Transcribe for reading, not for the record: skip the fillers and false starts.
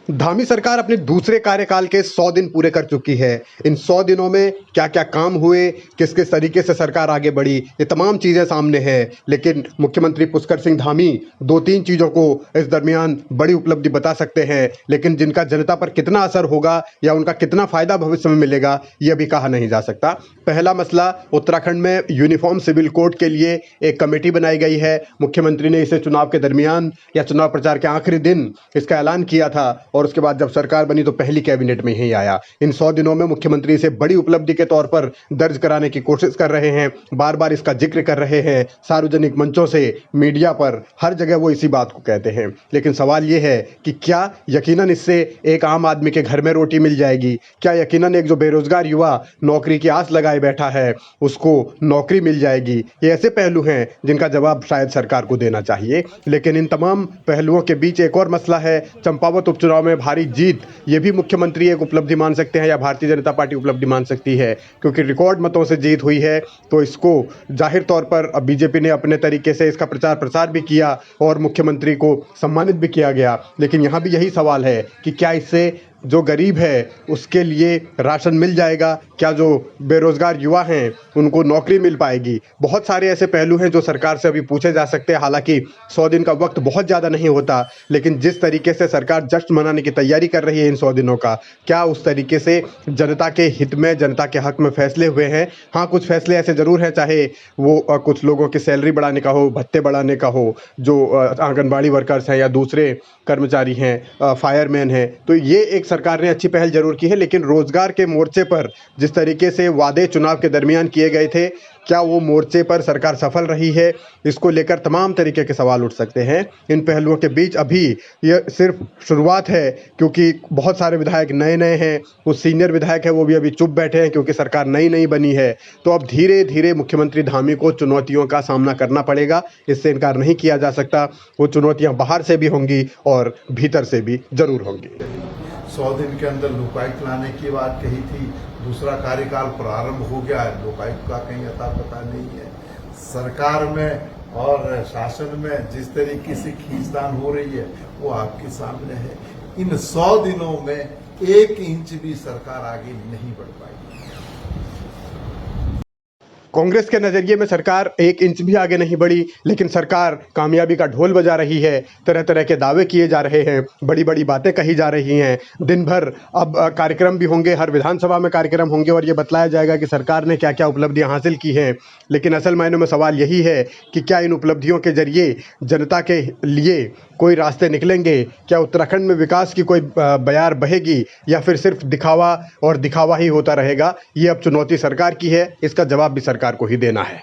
धामी सरकार अपने दूसरे कार्यकाल के 100 दिन पूरे कर चुकी है। इन 100 दिनों में क्या क्या काम हुए, किस किस तरीके से सरकार आगे बढ़ी, ये तमाम चीज़ें सामने है। लेकिन मुख्यमंत्री पुष्कर सिंह धामी दो तीन चीज़ों को इस दरमियान बड़ी उपलब्धि बता सकते हैं, लेकिन जिनका जनता पर कितना असर होगा या उनका कितना फ़ायदा भविष्य में मिलेगा, ये अभी कहा नहीं जा सकता। पहला मसला, उत्तराखंड में यूनिफॉर्म सिविल कोड के लिए एक कमेटी बनाई गई है। मुख्यमंत्री ने इसे चुनाव के दरमियान या चुनाव प्रचार के आखिरी दिन इसका ऐलान किया था और उसके बाद जब सरकार बनी तो पहली कैबिनेट में ही आया। इन 100 दिनों में मुख्यमंत्री इसे बड़ी उपलब्धि के तौर पर दर्ज कराने की कोशिश कर रहे हैं, बार बार इसका जिक्र कर रहे हैं, सार्वजनिक मंचों से, मीडिया पर, हर जगह वो इसी बात को कहते हैं। लेकिन सवाल ये है कि क्या यकीनन इससे एक आम आदमी के घर में रोटी मिल जाएगी? क्या यकीनन एक जो बेरोजगार युवा नौकरी की आस लगाए बैठा है उसको नौकरी मिल जाएगी? ये ऐसे पहलू हैं जिनका जवाब शायद सरकार को देना चाहिए। लेकिन इन तमाम पहलुओं के बीच एक और मसला है, चंपावत उपचुनाव में भारी जीत। ये भी मुख्यमंत्री एक उपलब्धि मान सकते हैं या भारतीय जनता पार्टी उपलब्धि मान सकती है, क्योंकि रिकॉर्ड मतों से जीत हुई है। तो इसको जाहिर तौर पर अब बीजेपी ने अपने तरीके से इसका प्रचार प्रसार भी किया और मुख्यमंत्री को सम्मानित भी किया गया। लेकिन यहाँ भी यही सवाल है कि क्या इससे जो गरीब है उसके लिए राशन मिल जाएगा? क्या जो बेरोजगार युवा हैं उनको नौकरी मिल पाएगी? बहुत सारे ऐसे पहलू हैं जो सरकार से अभी पूछे जा सकते हैं। हालांकि 100 दिन का वक्त बहुत ज़्यादा नहीं होता, लेकिन जिस तरीके से सरकार जश्न मनाने की तैयारी कर रही है इन 100 दिनों का, क्या उस तरीके से जनता के हित में, जनता के हक में फैसले हुए हैं? हाँ, कुछ फैसले ऐसे ज़रूर हैं, चाहे वो कुछ लोगों की सैलरी बढ़ाने का हो, भत्ते बढ़ाने का हो, जो आंगनबाड़ी वर्कर्स हैं या दूसरे कर्मचारी हैं, फायरमैन हैं, तो ये एक सरकार ने अच्छी पहल जरूर की है। लेकिन रोजगार के मोर्चे पर जिस तरीके से वादे चुनाव के दरमियान किए गए थे, क्या वो मोर्चे पर सरकार सफल रही है? इसको लेकर तमाम तरीके के सवाल उठ सकते हैं। इन पहलुओं के बीच अभी ये सिर्फ शुरुआत है, क्योंकि बहुत सारे विधायक नए नए हैं, कुछ सीनियर विधायक हैं वो भी अभी चुप बैठे हैं क्योंकि सरकार नई नई बनी है। तो अब धीरे धीरे मुख्यमंत्री धामी को चुनौतियों का सामना करना पड़ेगा, इससे इनकार नहीं किया जा सकता। वो चुनौतियाँ बाहर से भी होंगी और भीतर से भी जरूर होंगी। 100 दिन के अंदर लोकायुक्त लाने की बात कही थी, दूसरा कार्यकाल प्रारंभ हो गया है, लोकायुक्त का कहीं अता पता नहीं है। सरकार में और शासन में जिस तरीके से खींचतान हो रही है वो आपके सामने है। इन 100 दिनों में 1 इंच भी सरकार आगे नहीं बढ़ पाई। कांग्रेस के नज़रिए में सरकार 1 इंच भी आगे नहीं बढ़ी, लेकिन सरकार कामयाबी का ढोल बजा रही है। तरह तरह के दावे किए जा रहे हैं, बड़ी बड़ी बातें कही जा रही हैं। दिन भर अब कार्यक्रम भी होंगे, हर विधानसभा में कार्यक्रम होंगे और ये बतलाया जाएगा कि सरकार ने क्या क्या उपलब्धियां हासिल की हैं। लेकिन असल मायनों में सवाल यही है कि क्या इन उपलब्धियों के जरिए जनता के लिए कोई रास्ते निकलेंगे? क्या उत्तराखंड में विकास की कोई बयार बहेगी, या फिर सिर्फ दिखावा और दिखावा ही होता रहेगा? ये अब चुनौती सरकार की है, इसका जवाब भी सरकार को ही देना है।